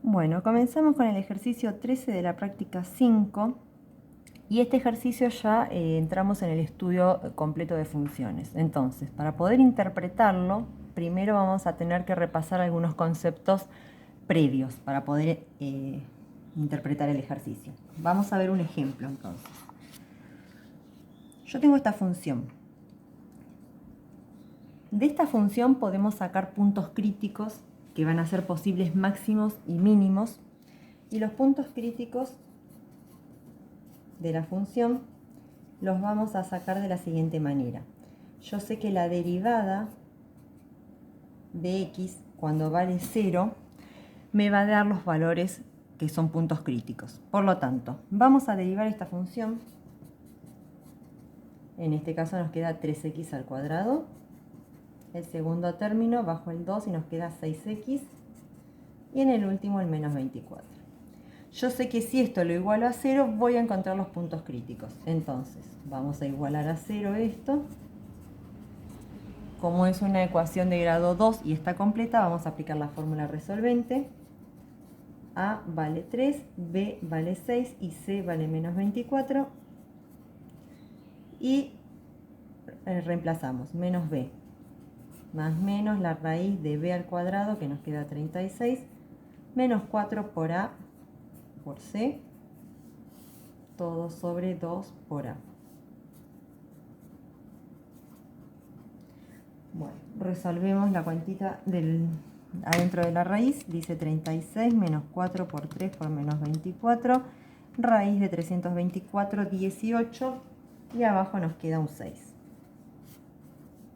Bueno, comenzamos con el ejercicio 13 de la práctica 5 y este ejercicio ya entramos en el estudio completo de funciones. Entonces, para poder interpretarlo, primero vamos a tener que repasar algunos conceptos previos para poder interpretar el ejercicio. Vamos a ver un ejemplo entonces. Yo tengo esta función. De esta función podemos sacar puntos críticos que van a ser posibles máximos y mínimos, y los puntos críticos de la función los vamos a sacar de la siguiente manera. Yo sé que la derivada de x cuando vale 0 me va a dar los valores que son puntos críticos. Por lo tanto, vamos a derivar esta función. En este caso nos queda 3x al cuadrado. El segundo término bajo el 2 y nos queda 6x. Y en el último el menos 24. Yo sé que si esto lo igualo a 0, voy a encontrar los puntos críticos. Entonces, vamos a igualar a 0 esto. Como es una ecuación de grado 2 y está completa, vamos a aplicar la fórmula resolvente. A vale 3, B vale 6 y C vale menos 24. Y reemplazamos menos B más menos la raíz de B al cuadrado, que nos queda 36, menos 4 por A por C, todo sobre 2 por A. Bueno, resolvemos la cuentita adentro de la raíz. Dice 36 menos 4 por 3 por menos 24. Raíz de 324, 18. Y abajo nos queda un 6.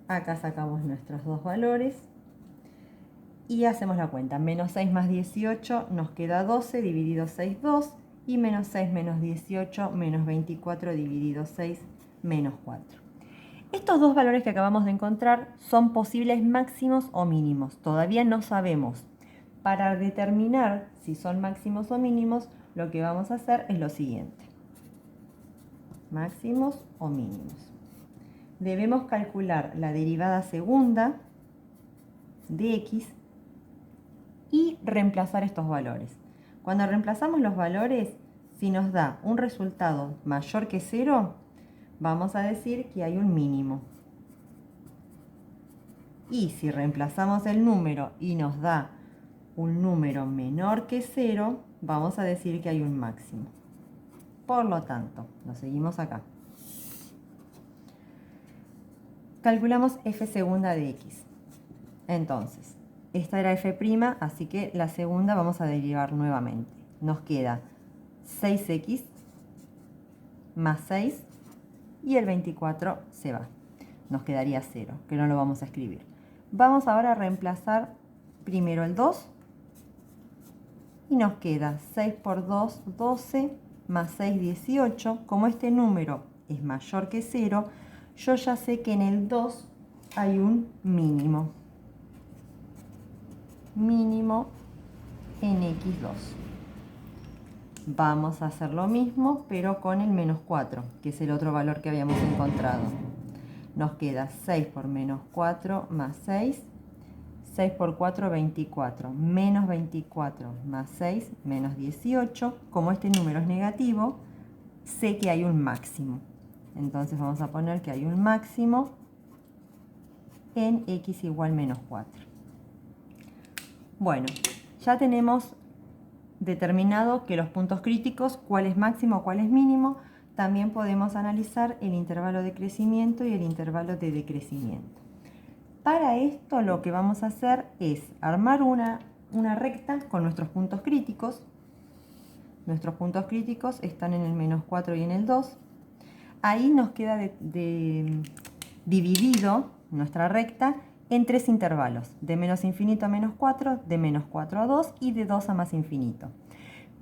Acá sacamos nuestros dos valores. Y hacemos la cuenta. Menos 6 más 18 nos queda 12 dividido 6, 2. Y menos 6 menos 18 menos 24 dividido 6 menos 4. Estos dos valores que acabamos de encontrar son posibles máximos o mínimos. Todavía no sabemos. Para determinar si son máximos o mínimos, lo que vamos a hacer es lo siguiente. Máximos o mínimos. Debemos calcular la derivada segunda de x y reemplazar estos valores. Cuando reemplazamos los valores, si nos da un resultado mayor que 0, vamos a decir que hay un mínimo. Y si reemplazamos el número y nos da un número menor que 0, vamos a decir que hay un máximo. Por lo tanto, lo seguimos acá. Calculamos f segunda de x. Entonces, esta era f', así que la segunda vamos a derivar nuevamente. Nos queda 6x más 6 y el 24 se va. Nos quedaría 0, que no lo vamos a escribir. Vamos ahora a reemplazar primero el 2 y nos queda 6 por 2, 12, más 6, 18. Como este número es mayor que 0, yo ya sé que en el 2 hay un mínimo. Mínimo en x2. Vamos a hacer lo mismo, pero con el menos 4, que es el otro valor que habíamos encontrado. Nos queda 6 por menos 4 más 6. 6 por 4, 24. Menos 24 más 6, menos 18. Como este número es negativo, sé que hay un máximo. Entonces vamos a poner que hay un máximo en x igual menos 4. Bueno, ya tenemos determinado que los puntos críticos, cuál es máximo, cuál es mínimo. También podemos analizar el intervalo de crecimiento y el intervalo de decrecimiento. Para esto lo que vamos a hacer es armar una recta con nuestros puntos críticos. Nuestros puntos críticos están en el menos 4 y en el 2. Ahí nos queda dividido nuestra recta en tres intervalos, de menos infinito a menos 4, de menos 4 a 2 y de 2 a más infinito.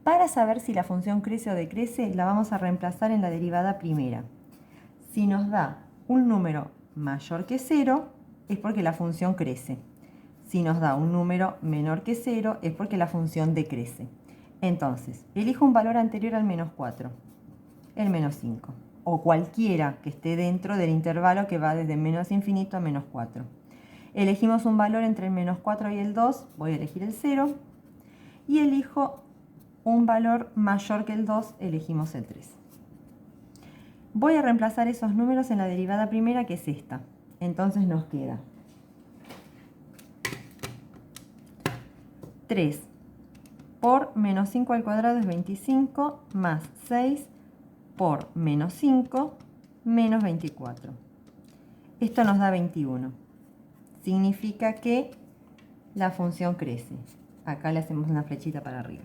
Para saber si la función crece o decrece, la vamos a reemplazar en la derivada primera. Si nos da un número mayor que 0, es porque la función crece. Si nos da un número menor que 0, es porque la función decrece. Entonces, elijo un valor anterior al menos 4, el menos 5, o cualquiera que esté dentro del intervalo que va desde menos infinito a menos 4. Elegimos un valor entre el menos 4 y el 2, voy a elegir el 0, y elijo un valor mayor que el 2, elegimos el 3. Voy a reemplazar esos números en la derivada primera, que es esta. Entonces nos queda 3 por menos 5 al cuadrado es 25, más 6 por menos 5, menos 24. Esto nos da 21. Significa que la función crece. Acá le hacemos una flechita para arriba.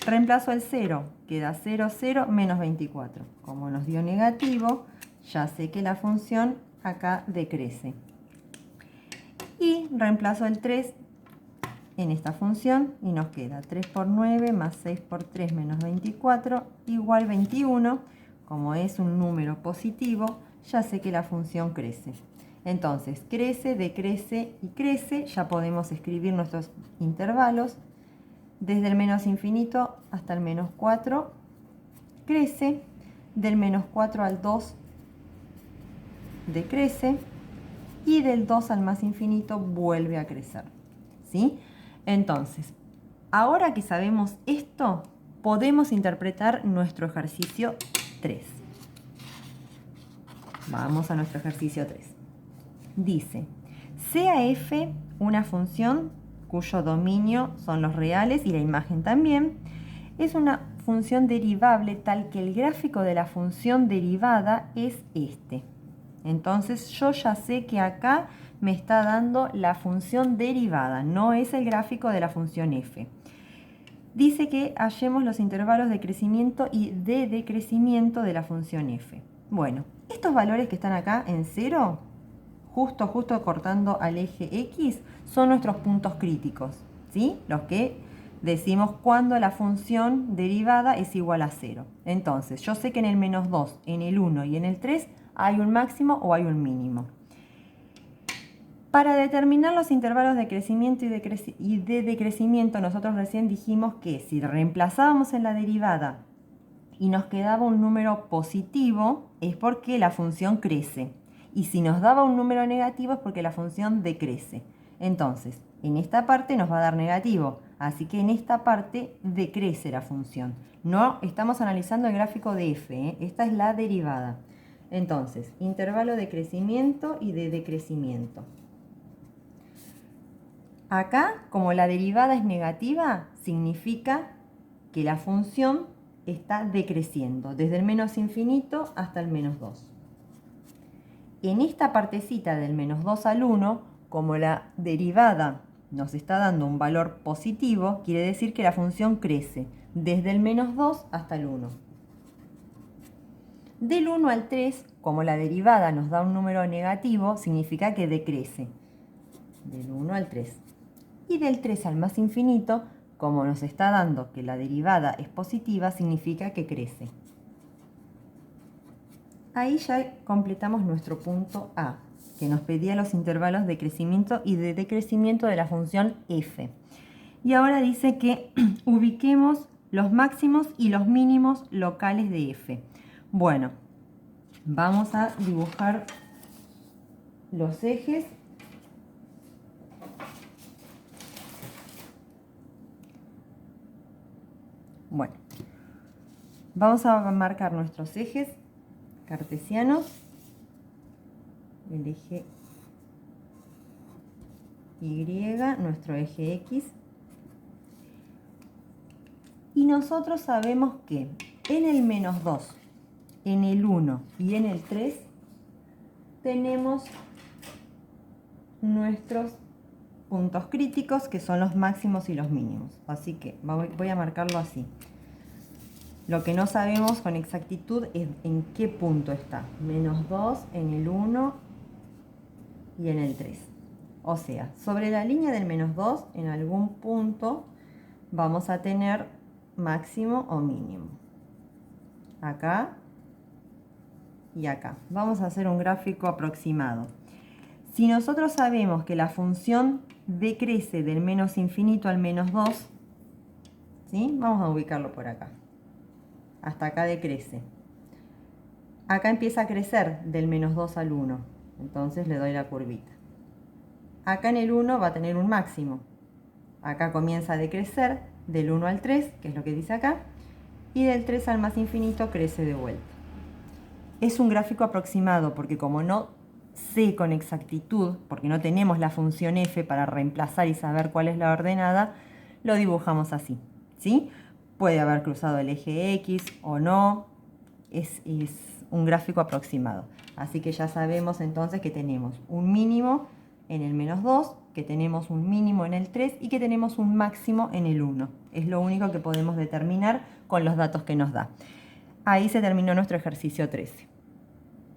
Reemplazo el 0, queda 0, 0, menos 24. Como nos dio negativo, ya sé que la función acá decrece. Y reemplazo el 3 en esta función y nos queda 3 por 9 más 6 por 3 menos 24 igual 21. Como es un número positivo, ya sé que la función crece. Entonces, crece, decrece y crece. Ya podemos escribir nuestros intervalos. Desde el menos infinito hasta el menos 4 crece. Del menos 4 al 2 decrece. Y del 2 al más infinito vuelve a crecer. ¿Sí? Entonces, ahora que sabemos esto, podemos interpretar nuestro ejercicio 3. Vamos a nuestro ejercicio 3. Dice, sea f una función cuyo dominio son los reales y la imagen también, es una función derivable tal que el gráfico de la función derivada es este. Entonces yo ya sé que acá me está dando la función derivada, no es el gráfico de la función f. Dice que hallemos los intervalos de crecimiento y de decrecimiento de la función f. Bueno, estos valores que están acá en 0, justo cortando al eje x, son nuestros puntos críticos, ¿sí? Los que decimos cuando la función derivada es igual a 0. Entonces, yo sé que en el menos 2, en el 1 y en el 3 hay un máximo o hay un mínimo. Para determinar los intervalos de crecimiento y de decrecimiento, nosotros recién dijimos que si reemplazábamos en la derivada y nos quedaba un número positivo, es porque la función crece. Y si nos daba un número negativo es porque la función decrece. Entonces, en esta parte nos va a dar negativo, así que en esta parte decrece la función. No estamos analizando el gráfico de f, ¿eh? Esta es la derivada. Entonces, intervalo de crecimiento y de decrecimiento. Acá, como la derivada es negativa, significa que la función está decreciendo, desde el menos infinito hasta el menos 2. En esta partecita del menos 2 al 1, como la derivada nos está dando un valor positivo, quiere decir que la función crece, desde el menos 2 hasta el 1. Del 1 al 3, como la derivada nos da un número negativo, significa que decrece, del 1 al 3. Y del 3 al más infinito, como nos está dando que la derivada es positiva, significa que crece. Ahí ya completamos nuestro punto A, que nos pedía los intervalos de crecimiento y de decrecimiento de la función f. Y ahora dice que ubiquemos los máximos y los mínimos locales de f. Bueno, vamos a dibujar los ejes. Bueno, vamos a marcar nuestros ejes cartesianos, el eje Y, nuestro eje X. Y nosotros sabemos que en el menos 2, en el 1 y en el 3 tenemos nuestros puntos críticos, que son los máximos y los mínimos. Así que voy a marcarlo así. Lo que no sabemos con exactitud es en qué punto está. Menos 2 en el 1 y en el 3. O sea, sobre la línea del menos 2, en algún punto vamos a tener máximo o mínimo. Acá y acá. Vamos a hacer un gráfico aproximado. Si nosotros sabemos que la función decrece del menos infinito al menos 2, ¿sí? Vamos a ubicarlo por acá. Hasta acá decrece. Acá empieza a crecer del menos 2 al 1. Entonces le doy la curvita. Acá en el 1 va a tener un máximo. Acá comienza a decrecer del 1 al 3, que es lo que dice acá, y del 3 al más infinito crece de vuelta. Es un gráfico aproximado porque como no sé con exactitud, porque no tenemos la función f para reemplazar y saber cuál es la ordenada, lo dibujamos así, ¿sí? Puede haber cruzado el eje X o no, es un gráfico aproximado. Así que ya sabemos entonces que tenemos un mínimo en el -2, que tenemos un mínimo en el 3 y que tenemos un máximo en el 1. Es lo único que podemos determinar con los datos que nos da. Ahí se terminó nuestro ejercicio 13.